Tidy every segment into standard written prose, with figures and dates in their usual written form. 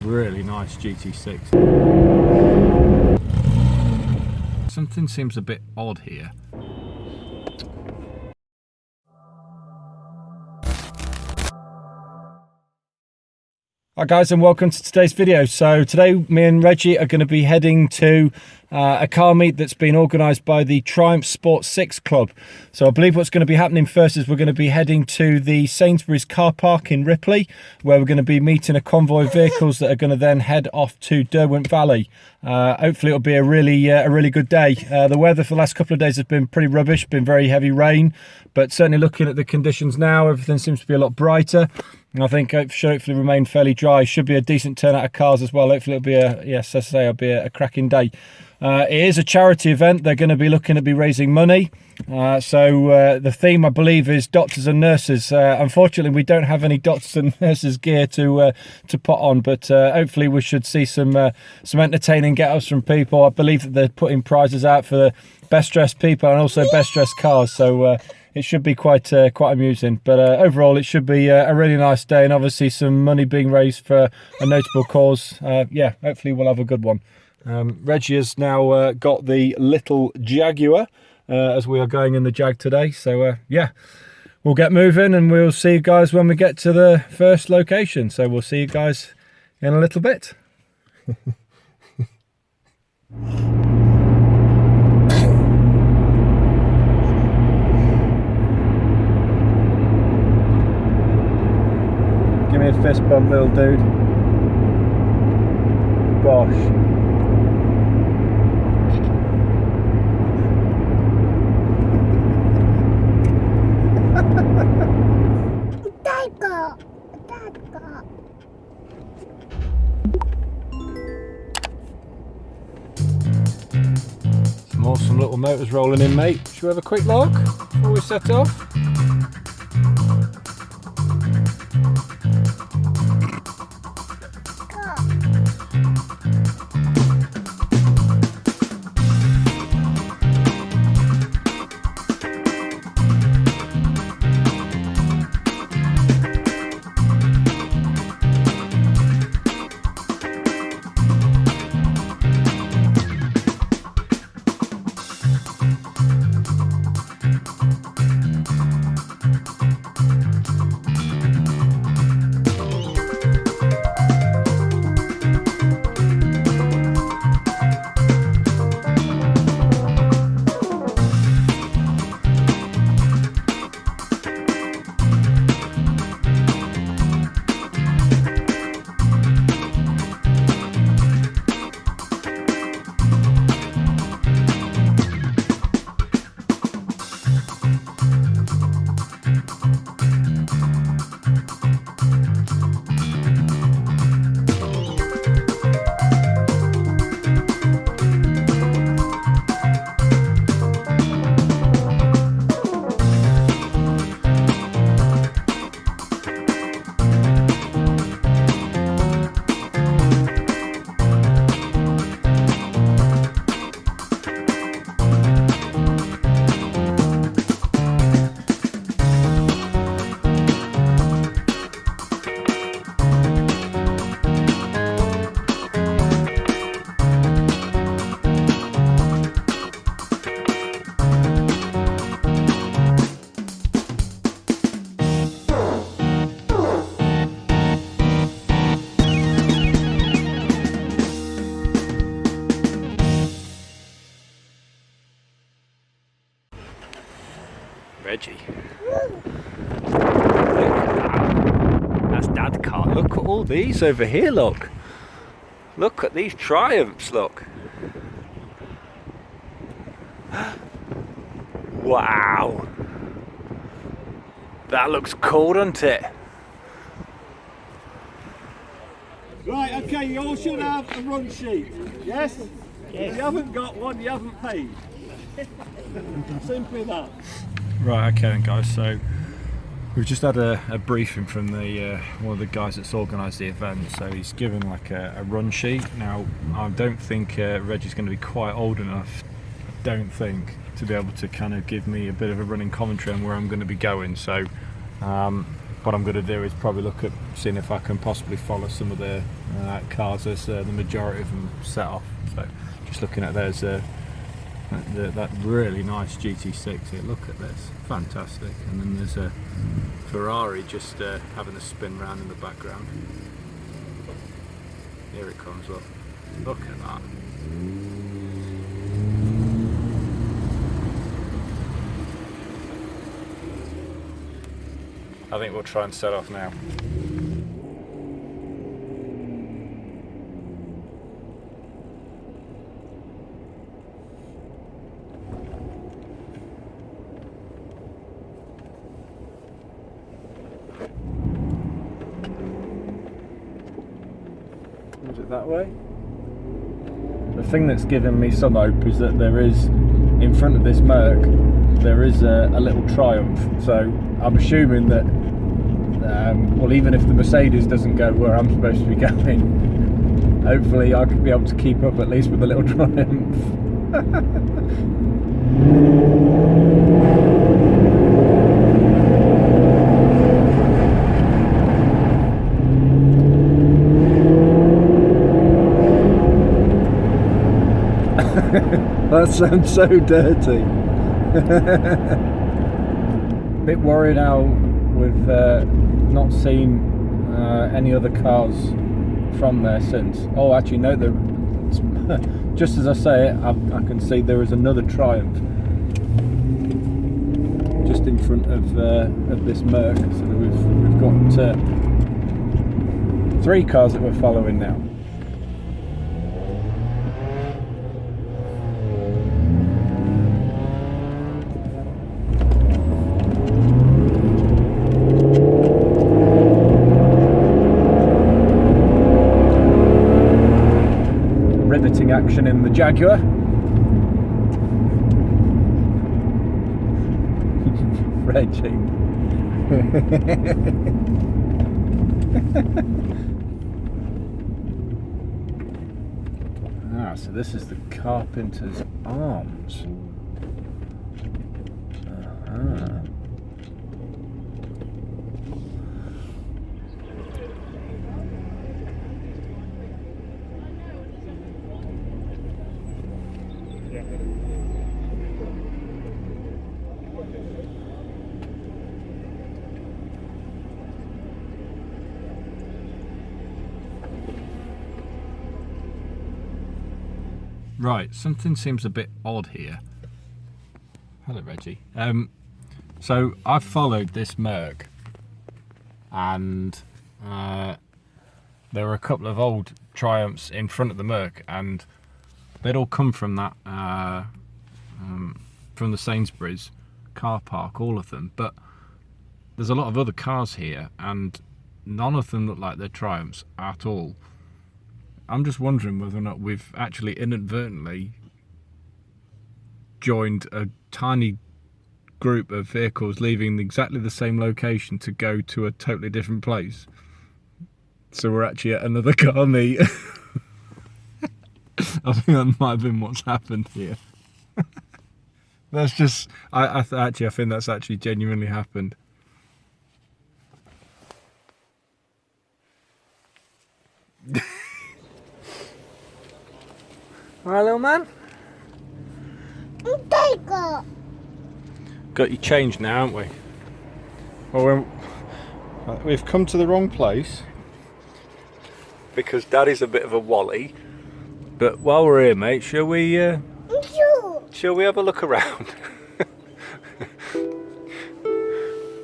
Really nice GT6. Something seems a bit odd here. Hi guys, and welcome to today's video. So today me and Reggie are going to be heading to a car meet that's been organised by the Triumph Sport 6 Club. So I believe what's going to be happening first is we're going to be heading to the Sainsbury's car park in Ripley, where we're going to be meeting a convoy of vehicles that are going to then head off to Derwent Valley. Hopefully it'll be a really good day. The weather for the last couple of days has been pretty rubbish, been very heavy rain, but certainly looking at the conditions now, everything seems to be a lot brighter. And I think it should hopefully remain fairly dry. Should be a decent turnout of cars as well. Hopefully it'll be it'll be a cracking day. It is a charity event. They're going to be looking to be raising money. So the theme, I believe, is doctors and nurses. Unfortunately, we don't have any doctors and nurses gear to put on, but hopefully we should see some entertaining get-ups from people. I believe that they're putting prizes out for the best dressed people and also best dressed cars. So it should be quite amusing. But overall, it should be a really nice day, and obviously some money being raised for a notable cause. Yeah, hopefully we'll have a good one. Reggie has now got the little Jaguar as we are going in the Jag today. So yeah, we'll get moving and we'll see you guys when we get to the first location. So we'll see you guys in a little bit. Give me a fist bump, little dude. Gosh. Some awesome little motors rolling in, mate. Should we have a quick look before we set off? Reggie. Look at that. That's Dad's car. Look at all these over here, look. Look at these Triumphs, look. Wow. That looks cool, doesn't it? Right, okay, you all should have a run sheet. Yes? Yes. If you haven't got one, you haven't paid. Simply that. Right, okay then guys, so we've just had a briefing from the one of the guys that's organised the event. So he's given like a run sheet. Now I don't think Reggie's going to be quite old enough, I don't think, to be able to kind of give me a bit of a running commentary on where I'm going to be going. So what I'm going to do is probably look at seeing if I can possibly follow some of the cars as the majority of them set off. So just looking at those, that really nice GT6 here, look at this, fantastic. And then there's a Ferrari just having a spin round in the background. Here it comes, look at that. I think we'll try and set off now. Is it that way? The thing that's given me some hope is that there is, in front of this Merc, there is a little Triumph. So I'm assuming that, well, even if the Mercedes doesn't go where I'm supposed to be going, hopefully I could be able to keep up at least with the little Triumph. That sounds so dirty. Bit worried how we've not seen any other cars from there since. Oh, actually no, just as I say it, I can see there is another Triumph just in front of this Merc. So we've got 3 cars that we're following now. Action in the Jaguar. Reggie. So this is the Carpenter's Arms. Right, something seems a bit odd here. Hello, Reggie. So I've followed this Merc, and there were a couple of old Triumphs in front of the Merc, and they'd all come from that from the Sainsbury's car park, all of them. But there's a lot of other cars here, and none of them look like they're Triumphs at all. I'm just wondering whether or not we've actually inadvertently joined a tiny group of vehicles leaving exactly the same location to go to a totally different place. So we're actually at another car meet. I think that might have been what's happened here. That's just, I think that's actually genuinely happened. Alright, little man? Got you changed now, haven't we? Well, we've come to the wrong place because Daddy's a bit of a wally. But while we're here, mate, shall we have a look around?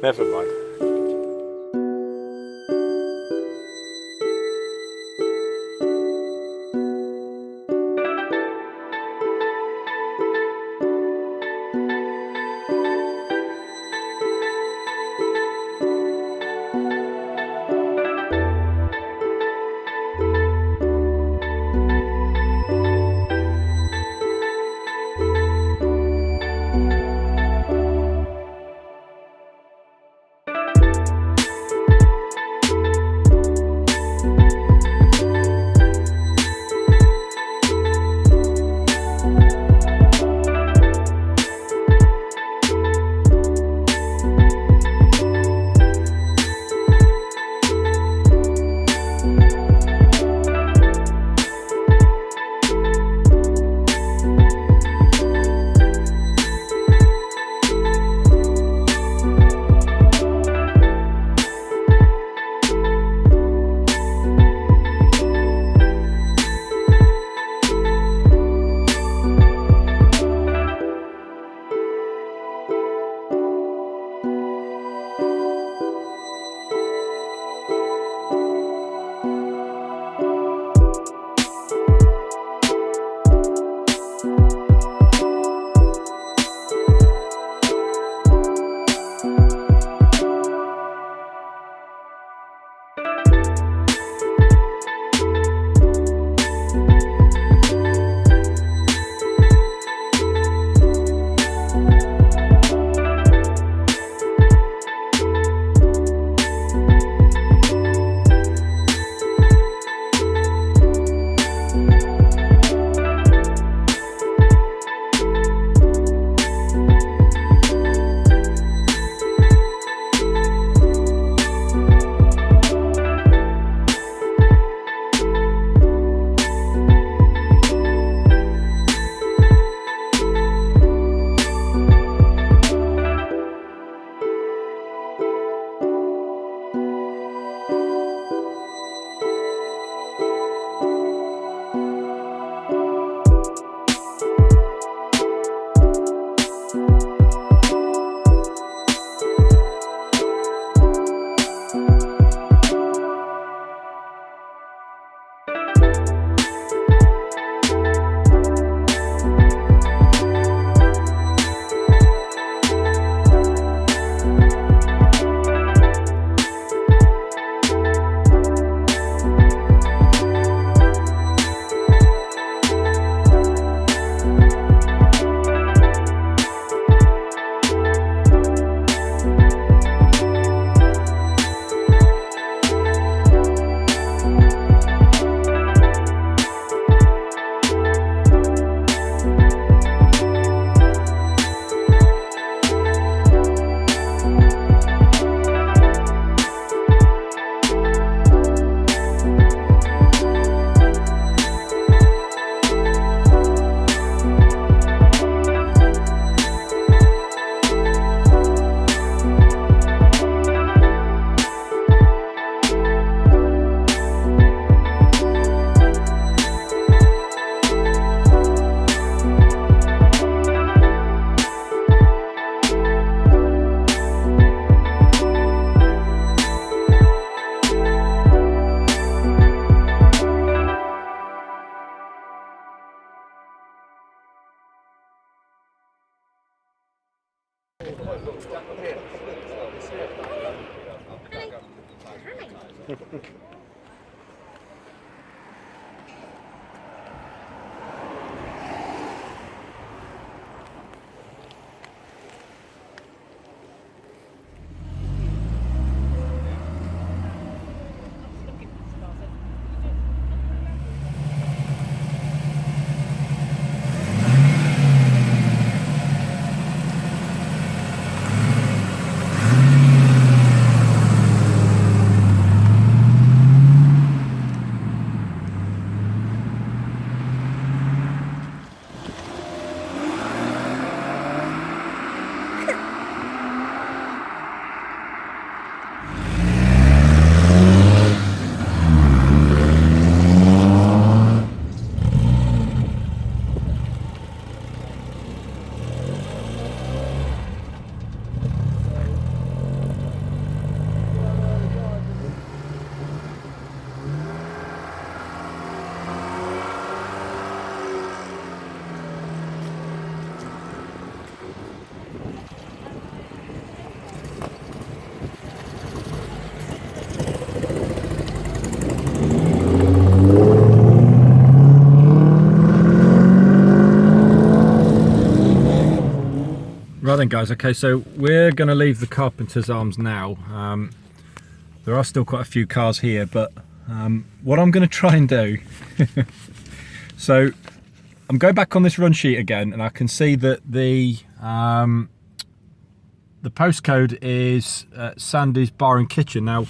Never mind. guys. Okay, so we're going to leave the Carpenter's Arms now. There are still quite a few cars here, but what I'm going to try and do, so I'm going back on this run sheet again, and I can see that the postcode is Sandy's Bar and Kitchen. Now,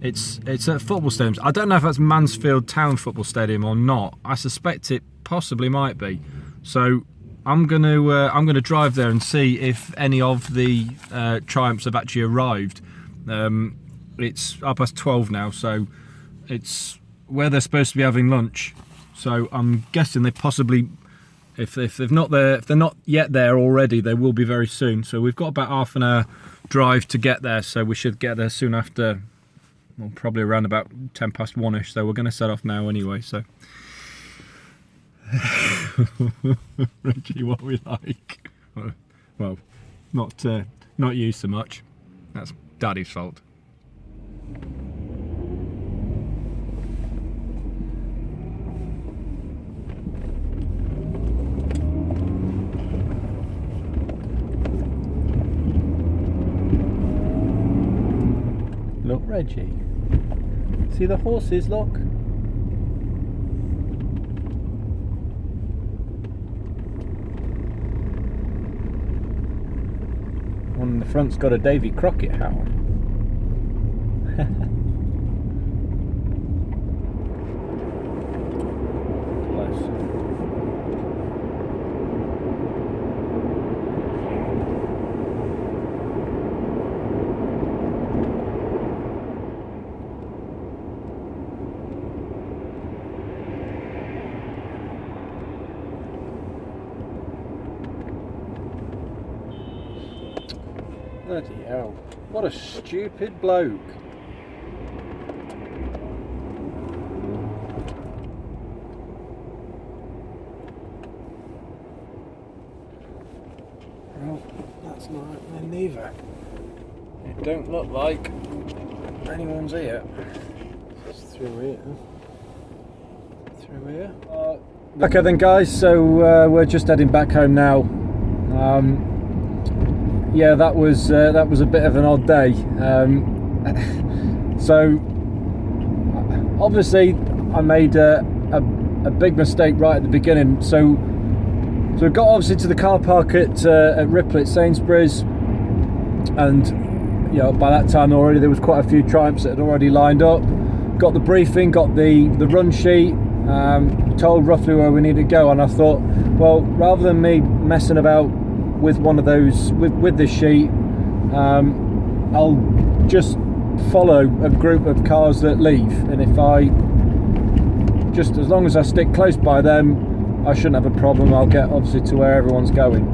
it's at football stadiums. I don't know if that's Mansfield Town Football Stadium or not. I suspect it possibly might be. So I'm gonna drive there and see if any of the Triumphs have actually arrived. It's 12:30 now, so it's where they're supposed to be having lunch. So I'm guessing they possibly, if they're not yet there already, they will be very soon. So we've got about half an hour drive to get there, so we should get there soon after. Well, probably around about 1:10ish. So we're going to set off now anyway. So. Reggie, what we like? Well, not you so much. That's Daddy's fault. Look, Reggie. See the horses, look. One in the front's got a Davy Crockett hat on. Bless. Bloody hell, what a stupid bloke. Well, that's not happening neither. It don't look like anyone's here. It's through here. Through here. Okay then guys, so we're just heading back home now. Yeah, that was a bit of an odd day. So obviously I made a big mistake right at the beginning. So we got obviously to the car park at Ripple at Sainsbury's, and you know, by that time already there was quite a few Triumphs that had already lined up. Got the briefing, got the run sheet, told roughly where we need to go, and I thought, well, rather than me messing about with one of those with this sheet, I'll just follow a group of cars that leave, and if I just, as long as I stick close by them, I shouldn't have a problem. I'll get obviously to where everyone's going.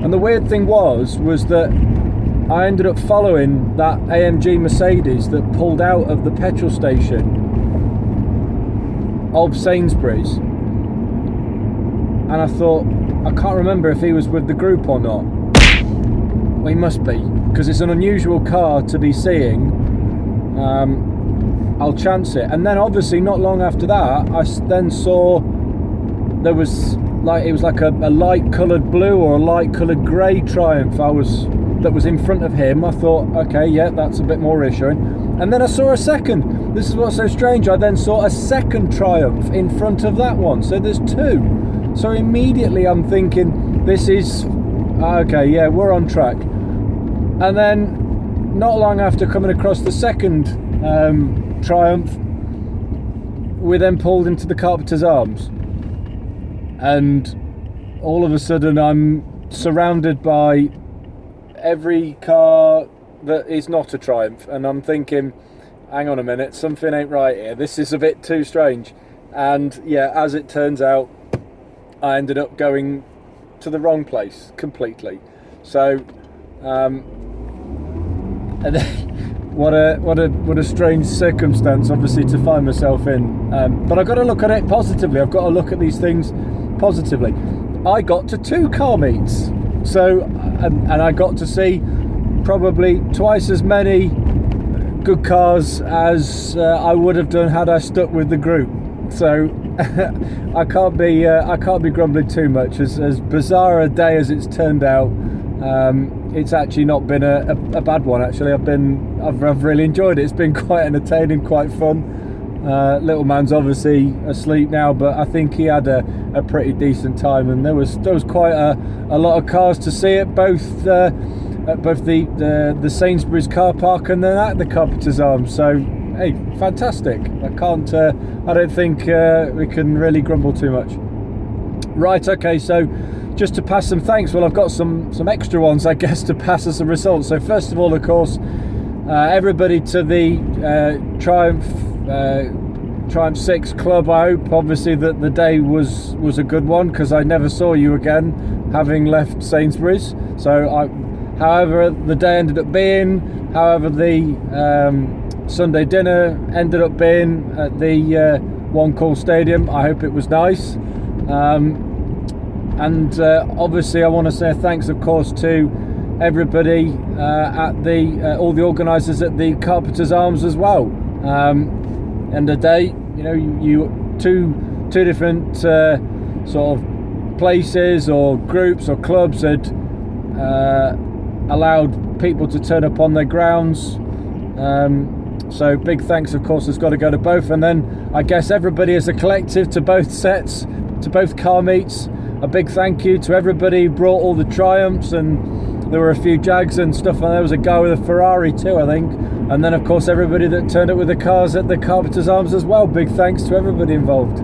And the weird thing was that I ended up following that AMG Mercedes that pulled out of the petrol station of Sainsbury's, and I thought, I can't remember if he was with the group or not. Well, he must be, because it's an unusual car to be seeing. I'll chance it. And then obviously not long after that, I then saw there was like, it was like a light coloured blue or a light coloured grey Triumph that was in front of him. I thought, okay, yeah, that's a bit more reassuring. And then I saw a second. This is what's so strange. I then saw a second Triumph in front of that one. So there's two. So immediately I'm thinking, this is, okay, yeah, we're on track. And then not long after coming across the second Triumph, we then pulled into the Carpenter's Arms. And all of a sudden I'm surrounded by every car that is not a Triumph. And I'm thinking, hang on a minute, something ain't right here. This is a bit too strange. And yeah, as it turns out, I ended up going to the wrong place completely. So, and then, what a strange circumstance, obviously, to find myself in. But I've got to look at it positively. I've got to look at these things positively. I got to 2 car meets, so and I got to see probably twice as many good cars as I would have done had I stuck with the group. So I can't be grumbling too much. As bizarre a day as it's turned out, it's actually not been a bad one. Actually, I've really enjoyed it. It's been quite entertaining, quite fun. Little man's obviously asleep now, but I think he had a pretty decent time, and there was quite a lot of cars to see at both the Sainsbury's car park and then at the Carpenter's Arms. So hey, fantastic. I don't think we can really grumble too much. Right, okay, so just to pass some thanks, well, I've got some extra ones, I guess, to pass as a result. So first of all, of course, everybody to the Triumph 6 Club. I hope obviously that the day was a good one, because I never saw you again, having left Sainsbury's. So however the day ended up being, however the Sunday dinner ended up being at the One Call Stadium, I hope it was nice. And obviously I want to say thanks, of course, to everybody at all the organisers at the Carpenter's Arms as well. And the day, you know, you two different sort of places or groups or clubs had allowed people to turn up on their grounds. So big thanks, of course, has got to go to both. And then I guess everybody as a collective to both sets, to both car meets. A big thank you to everybody who brought all the Triumphs, and there were a few Jags and stuff, and there was a guy with a Ferrari too, I think. And then of course everybody that turned up with the cars at the Carpenter's Arms as well. Big thanks to everybody involved.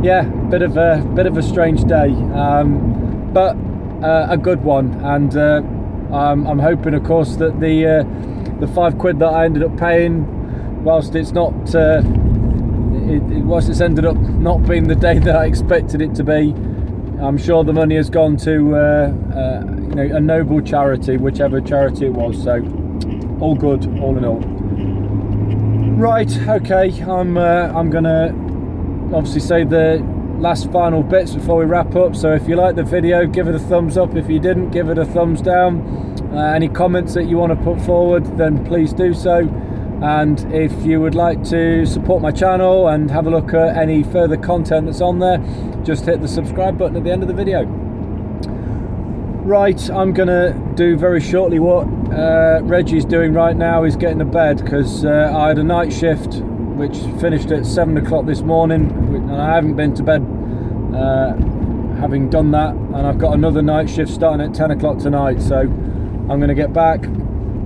Yeah, bit of a strange day, but a good one. And I'm hoping, of course, that the £5 that I ended up paying, whilst it's not whilst it's ended up not being the day that I expected it to be, I'm sure the money has gone to you know, a noble charity, whichever charity it was. So all good, all in all. Right, okay, I'm gonna obviously say the last final bits before we wrap up. So if you liked the video, give it a thumbs up. If you didn't, give it a thumbs down. Any comments that you want to put forward, then please do so. And if you would like to support my channel and have a look at any further content that's on there, just hit the subscribe button at the end of the video. Right, I'm gonna do very shortly what Reggie's doing right now. He's getting to bed, because I had a night shift which finished at 7 o'clock this morning, and I haven't been to bed having done that, and I've got another night shift starting at 10 o'clock tonight. So I'm gonna get back.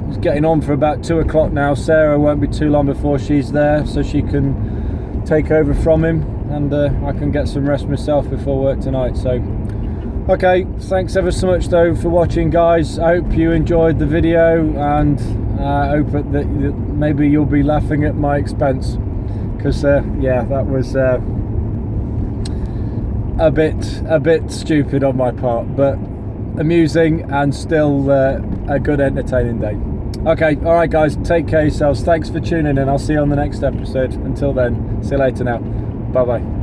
It's getting on for about 2 o'clock now. Sarah won't be too long before she's there, so she can take over from him, and I can get some rest myself before work tonight. So okay, thanks ever so much though for watching, guys. I hope you enjoyed the video, and I hope that maybe you'll be laughing at my expense, because yeah, that was a bit stupid on my part, but amusing and still a good entertaining day. Okay, all right guys, take care of yourselves. Thanks for tuning in. I'll see you on the next episode. Until then, see you later now. Bye bye.